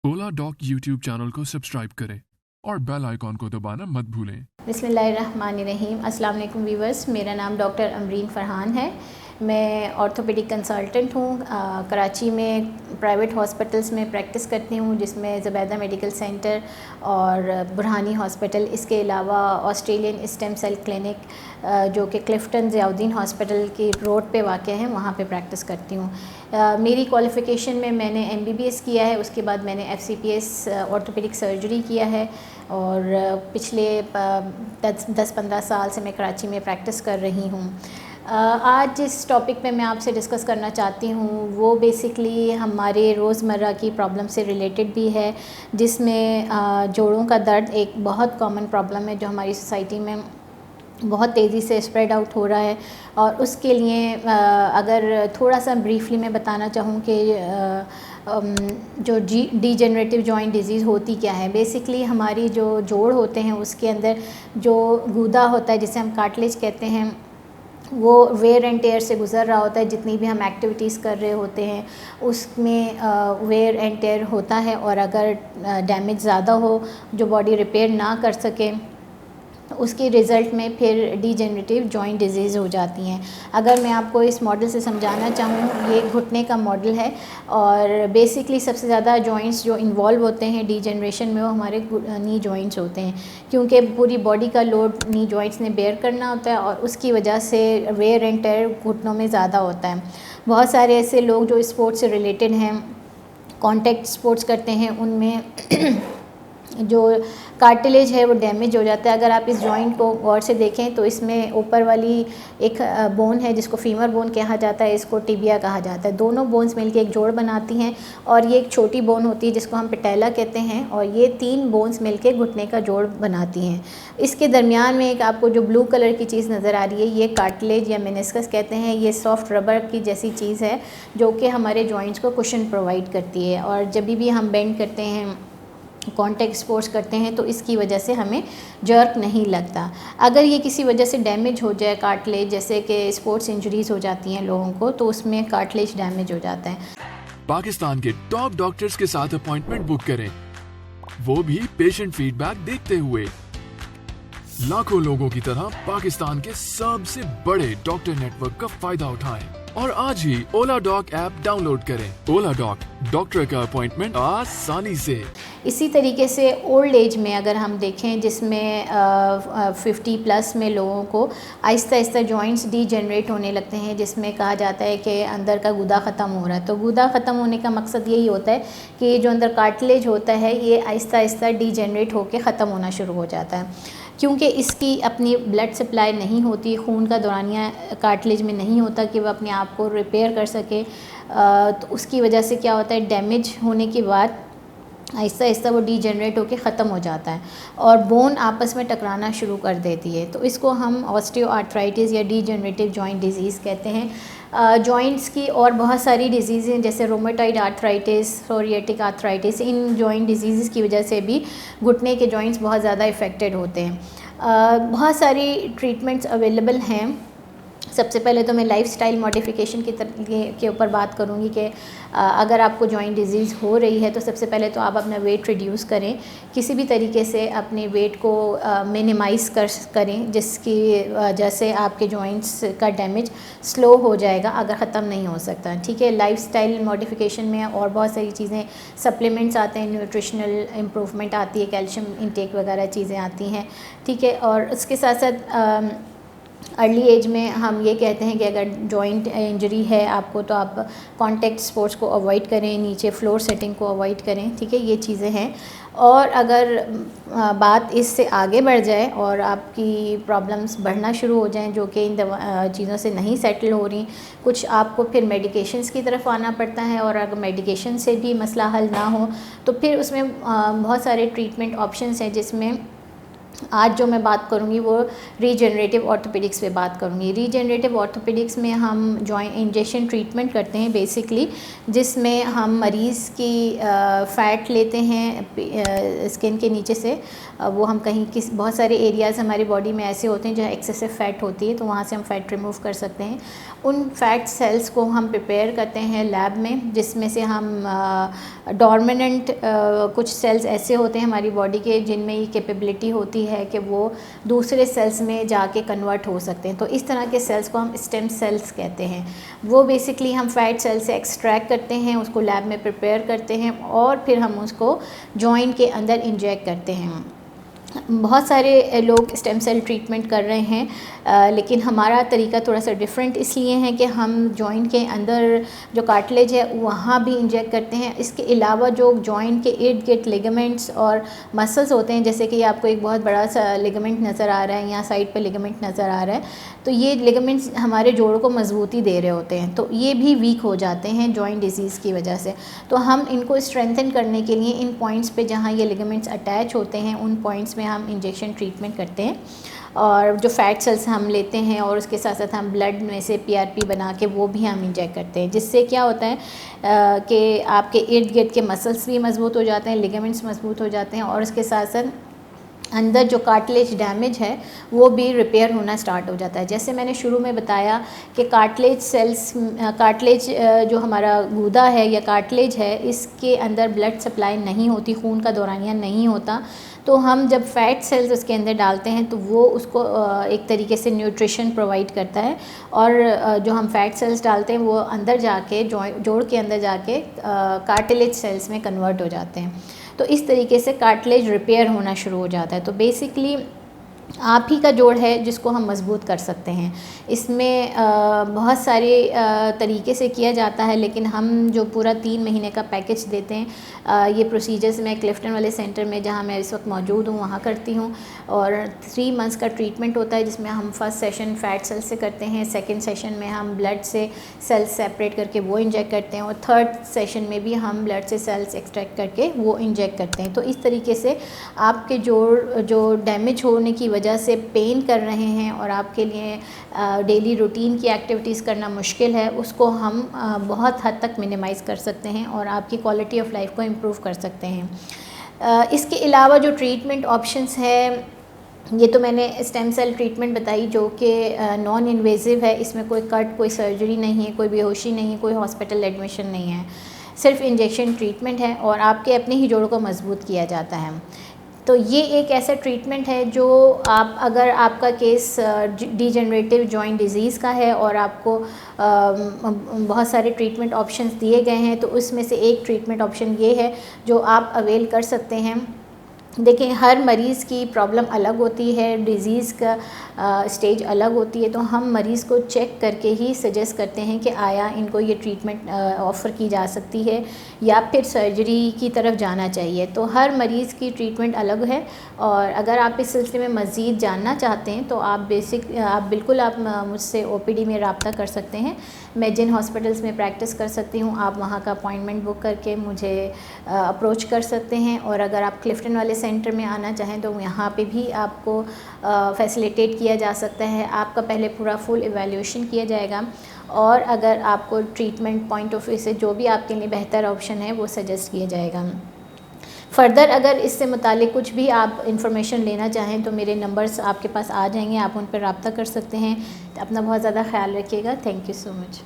ओला dock YouTube channel को subscribe करें और बेल आइकॉन को दबाना मत भूलें। बिस्मिल्लाहिर्रहमानिर्रहीम। अस्सलाम वालेकुम व्यूवर्स, मेरा नाम डॉक्टर अमरीन फ़रहान है। मैं ऑर्थोपेडिक कंसल्टेंट हूँ। कराची में प्राइवेट हॉस्पिटल्स में प्रैक्टिस करती हूँ, जिसमें ज़ुबैदा मेडिकल सेंटर और बुरहानी हॉस्पिटल, इसके अलावा ऑस्ट्रेलियन स्टेम सेल क्लिनिक जो कि क्लिफ्टन ज़ियाउद्दीन हॉस्पिटल की रोड पे वाक़ है, वहाँ पे प्रैक्टिस करती हूँ। मेरी क्वालिफ़िकेशन में मैंने MBBS किया है, उसके बाद मैंने FCPS ऑर्थोपेडिक सर्जरी किया है और पिछले 10-15 साल से मैं कराची में प्रैक्टिस कर रही हूँ। आज जिस टॉपिक पे मैं आपसे डिस्कस करना चाहती हूँ वो बेसिकली हमारे रोज़मर्रा की प्रॉब्लम से रिलेटेड भी है, जिसमें जोड़ों का दर्द एक बहुत कॉमन प्रॉब्लम है जो हमारी सोसाइटी में बहुत तेज़ी से स्प्रेड आउट हो रहा है। और उसके लिए अगर थोड़ा सा ब्रीफली मैं बताना चाहूँ कि जो डीजेनरेटिव जॉइंट डिजीज़ होती क्या है। बेसिकली हमारी जो जोड़ होते हैं उसके अंदर जो गूदा होता है, जिसे हम कार्टिलेज कहते हैं, वो वेयर एंड टेयर से गुज़र रहा होता है। जितनी भी हम एक्टिविटीज़ कर रहे होते हैं उसमें वेयर एंड टेयर होता है, और अगर डैमेज ज़्यादा हो, जो बॉडी रिपेयर ना कर सके, उसके रिज़ल्ट में फिर डीजेनरेटिव जॉइंट डिजीज़ हो जाती हैं। अगर मैं आपको इस मॉडल से समझाना चाहूँ, ये घुटने का मॉडल है और बेसिकली सबसे ज़्यादा जॉइंट्स जो इन्वॉल्व होते हैं डीजेनरेशन में वो हमारे नी जॉइंट्स होते हैं, क्योंकि पूरी बॉडी का लोड नी जॉइंट्स ने बेयर करना होता है और उसकी वजह से वेयर एंड टेयर घुटनों में ज़्यादा होता है। बहुत सारे ऐसे लोग जो स्पोर्ट्स से रिलेटेड हैं, कॉन्टैक्ट स्पोर्ट्स करते हैं, उनमें जो कार्टिलेज है वो डैमेज हो जाता है। अगर आप इस जॉइंट को गौर से देखें तो इसमें ऊपर वाली एक बोन है जिसको फीमर बोन कहा जाता है, इसको टिबिया कहा जाता है। दोनों बोन्स मिलकर एक जोड़ बनाती हैं, और ये एक छोटी बोन होती है जिसको हम पेटेला कहते हैं, और ये 3 बोन्स मिलकर घुटने का जोड़ बनाती हैं। इसके दरमियान में एक आपको जो ब्लू कलर की चीज़ नज़र आ रही है, ये कार्टिलेज या मेनिस्कस कहते हैं। ये सॉफ्ट रबर की जैसी चीज़ है जो कि हमारे जॉइंट्स को कुशन प्रोवाइड करती है, और जब भी हम बेंड करते हैं, कॉन्टैक्ट स्पोर्ट्स करते हैं, तो इसकी वजह से हमें जर्क नहीं लगता। अगर ये किसी वजह से डैमेज हो जाए कार्टिलेज, जैसे कि स्पोर्ट्स इंजरीज़ हो जाती हैं लोगों को, तो उसमें कार्टिलेज डैमेज हो जाता है। पाकिस्तान के टॉप डॉक्टर्स के साथ अपॉइंटमेंट बुक करें, वो भी पेशेंट फीडबैक देखते हुए। लाखों लोगों की तरह पाकिस्तान के सबसे बड़े डॉक्टर नेटवर्क का फायदा उठाएं और आज ही ओला डॉक ऐप डाउनलोड करें। ओला डॉक, डॉक्टर का अपॉइंटमेंट आसानी से। इसी तरीके से ओल्ड एज में अगर हम देखें, जिसमें 50+ में लोगों को आहिस्ता आहिस्ता जॉइंट्स डीजेनरेट होने लगते हैं, जिसमें कहा जाता है कि अंदर का गूदा ख़त्म हो रहा है। तो गूदा ख़त्म होने का मकसद यही होता है कि जो अंदर कार्टिलेज होता है ये आहिस्ता आहिस्ता डीजेनरेट होकर ख़त्म होना शुरू हो जाता है, क्योंकि इसकी अपनी ब्लड सप्लाई नहीं होती, खून का दौरानिया कार्टिलेज में नहीं होता कि वह अपने आप को रिपेयर कर सके। तो उसकी वजह से क्या होता है, डैमेज होने के बाद आहिस्ता आहिस्ता वो डीजेनरेट होकर ख़त्म हो जाता है और बोन आपस में टकराना शुरू कर देती है। तो इसको हम ऑस्टियोआर्थराइटिस या डीजेनरेटिव जॉइंट डिजीज़ कहते हैं। जॉइंट्स की और बहुत सारी डिजीज़ हैं, जैसे rheumatoid arthritis, psoriatic arthritis. In joint disease की वजह से भी घुटने के जॉइंट्स बहुत ज़्यादा इफ़ेक्टेड होते हैं। बहुत सारी ट्रीटमेंट्स अवेलेबल हैं। सबसे पहले तो मैं लाइफ़स्टाइल मॉडिफिकेशन के ऊपर बात करूँगी कि अगर आपको जॉइंट डिजीज़ हो रही है तो सबसे पहले तो आप अपना वेट रिड्यूस करें, किसी भी तरीके से अपने वेट को मिनिमाइज़ करें, जिसकी वजह से आपके जॉइंट्स का डैमेज स्लो हो जाएगा, अगर ख़त्म नहीं हो सकता। ठीक है, लाइफ़स्टाइल मॉडिफिकेशन में और बहुत सारी चीज़ें, सप्लीमेंट्स आते हैं, न्यूट्रिशनल इम्प्रूवमेंट आती है, कैल्शियम इंटेक वगैरह चीज़ें आती हैं। ठीक है, और उसके साथ साथ अर्ली एज में हम ये कहते हैं कि अगर जॉइंट इंजरी है आपको, तो आप कॉन्टैक्ट स्पोर्ट्स को अवॉइड करें, नीचे फ्लोर सेटिंग को अवॉइड करें। ठीक है, ये चीज़ें हैं। और अगर बात इससे आगे बढ़ जाए और आपकी प्रॉब्लम्स बढ़ना शुरू हो जाएं, जो कि इन चीज़ों से नहीं सेटल हो रही, कुछ आपको फिर मेडिकेशंस की तरफ आना पड़ता है, और अगर मेडिकेशन से भी मसला हल ना हो तो फिर उसमें बहुत सारे ट्रीटमेंट ऑप्शंस हैं, जिसमें आज जो मैं बात करूँगी वो रीजनरेटिव ऑर्थोपेडिक्स पे बात करूँगी। रीजनरेटिव ऑर्थोपेडिक्स में हम जॉइंट इंजेक्शन ट्रीटमेंट करते हैं बेसिकली, जिसमें हम मरीज़ की फ़ैट लेते हैं स्किन के नीचे से। वो हम कहीं बहुत सारे एरियाज़ हमारी बॉडी में ऐसे होते हैं जहाँ एक्सेसिव फ़ैट होती है, तो वहाँ से हम फ़ैट रिमूव कर सकते हैं। उन फैट सेल्स को हम प्रिपेयर करते हैं लैब में, जिसमें से हम डोर्मिनेंट कुछ सेल्स ऐसे होते हैं हमारी बॉडी के जिनमें ये कैपेबिलिटी होती है कि वो दूसरे सेल्स में जाके कन्वर्ट हो सकते हैं। तो इस तरह के सेल्स को हम स्टेम सेल्स कहते हैं। वो बेसिकली हम फैट सेल से एक्सट्रैक्ट करते हैं, उसको लैब में प्रिपेयर करते हैं और फिर हम उसको जॉइंट के अंदर इंजेक्ट करते हैं। बहुत सारे लोग स्टेम सेल ट्रीटमेंट कर रहे हैं, लेकिन हमारा तरीका थोड़ा सा डिफरेंट इसलिए है कि हम जॉइंट के अंदर जो कार्टिलेज है वहाँ भी इंजेक्ट करते हैं। इसके अलावा जो जॉइंट के इर्द गिर्द लिगामेंट्स और मसल्स होते हैं, जैसे कि आपको एक बहुत बड़ा सा लिगामेंट नज़र आ रहा है, यहाँ साइड पर लिगामेंट नज़र आ रहा है, तो ये लिगामेंट्स हमारे जोड़ों को मजबूती दे रहे होते हैं, तो ये भी वीक हो जाते हैं जॉइंट डिजीज़ की वजह से। तो हम इनको स्ट्रेंथन करने के लिए इन पॉइंट्स पे जहाँ ये लिगामेंट्स अटैच होते हैं उन पॉइंट्स में हम इंजेक्शन ट्रीटमेंट करते हैं। और जो फैट सेल्स हम लेते हैं और उसके साथ साथ हम ब्लड में से PRP बना के वो भी हम इंजेक्ट करते हैं, जिससे क्या होता है कि आपके इर्द गिर्द के मसल्स भी मजबूत हो जाते हैं, लिगामेंट्स मजबूत हो जाते हैं और उसके साथ साथ अंदर जो कार्टिलेज डैमेज है वो भी रिपेयर होना स्टार्ट हो जाता है। जैसे मैंने शुरू में बताया कि कार्टिलेज जो हमारा गूदा है या कार्टिलेज है, इसके अंदर ब्लड सप्लाई नहीं होती, खून का दौरानिया नहीं होता, तो हम जब फैट सेल्स उसके अंदर डालते हैं तो वो उसको एक तरीके से न्यूट्रिशन प्रोवाइड करता है और जो हम फैट सेल्स डालते हैं वो अंदर जाके जोड़ के अंदर जाके कार्टिलेज सेल्स में कन्वर्ट हो जाते हैं। तो इस तरीके से कार्टिलेज रिपेयर होना शुरू हो जाता है। तो बेसिकली आप ही का जोड़ है जिसको हम मजबूत कर सकते हैं। इसमें बहुत सारे तरीके से किया जाता है, लेकिन हम जो पूरा 3 महीने का पैकेज देते हैं, ये प्रोसीजर्स मैं क्लिफ्टन वाले सेंटर में जहाँ मैं इस वक्त मौजूद हूँ वहाँ करती हूँ। और 3 मंथ्स का ट्रीटमेंट होता है, जिसमें हम फर्स्ट सेशन फैट सेल से करते हैं, सेकेंड सेशन में हम ब्लड से सेल्स सेपरेट करके वो इंजेक्ट करते हैं और थर्ड सेशन में भी हम ब्लड से सेल्स एक्सट्रैक्ट करके वो इंजेक्ट करते हैं। तो इस तरीके से आपके जोड़ जो डैमेज होने की वजह से पेन कर रहे हैं और आपके लिए डेली रूटीन की एक्टिविटीज़ करना मुश्किल है, उसको हम बहुत हद तक मिनिमाइज़ कर सकते हैं और आपकी क्वालिटी ऑफ लाइफ को इम्प्रूव कर सकते हैं। इसके अलावा जो ट्रीटमेंट ऑप्शंस है, ये तो मैंने स्टेम सेल ट्रीटमेंट बताई जो कि नॉन इन्वेजिव है, इसमें कोई कट, कोई सर्जरी नहीं है, कोई बेहोशी नहीं, कोई हॉस्पिटल एडमिशन नहीं है, सिर्फ इंजेक्शन ट्रीटमेंट है और आपके अपने ही जोड़ों को मजबूत किया जाता है। तो ये एक ऐसा ट्रीटमेंट है जो आप, अगर आपका केस डीजनरेटिव जॉइंट डिजीज़ का है और आपको बहुत सारे ट्रीटमेंट ऑप्शंस दिए गए हैं, तो उसमें से एक ट्रीटमेंट ऑप्शन ये है जो आप अवेल कर सकते हैं। देखिए, हर मरीज़ की प्रॉब्लम अलग होती है, डिज़ीज़ का स्टेज अलग होती है, तो हम मरीज़ को चेक करके ही सजेस्ट करते हैं कि आया इनको ये ट्रीटमेंट ऑफ़र की जा सकती है या फिर सर्जरी की तरफ जाना चाहिए। तो हर मरीज़ की ट्रीटमेंट अलग है और अगर आप इस सिलसिले में मज़ीद जानना चाहते हैं तो आप बिल्कुल मुझसे OPD में रब्ता कर सकते हैं। मैं जिन हॉस्पिटल्स में प्रैक्टिस कर सकती हूँ, आप वहाँ का अपॉइंटमेंट बुक करके मुझे अप्रोच कर सकते हैं। और अगर आप क्लिफ्टन वाले सेंटर में आना चाहें तो यहाँ पे भी आपको फैसिलिटेट किया जा सकता है। आपका पहले पूरा फुल इवैल्यूएशन किया जाएगा और अगर आपको ट्रीटमेंट पॉइंट ऑफ व्यू से जो भी आपके लिए बेहतर ऑप्शन है वो सजेस्ट किया जाएगा। फ़र्दर अगर इससे मुतालिक कुछ भी आप इंफॉर्मेशन लेना चाहें तो मेरे नंबर्स आपके पास आ जाएंगे, आप उन पर रब्ता कर सकते हैं। अपना बहुत ज़्यादा ख्याल रखिएगा। Thank you so much.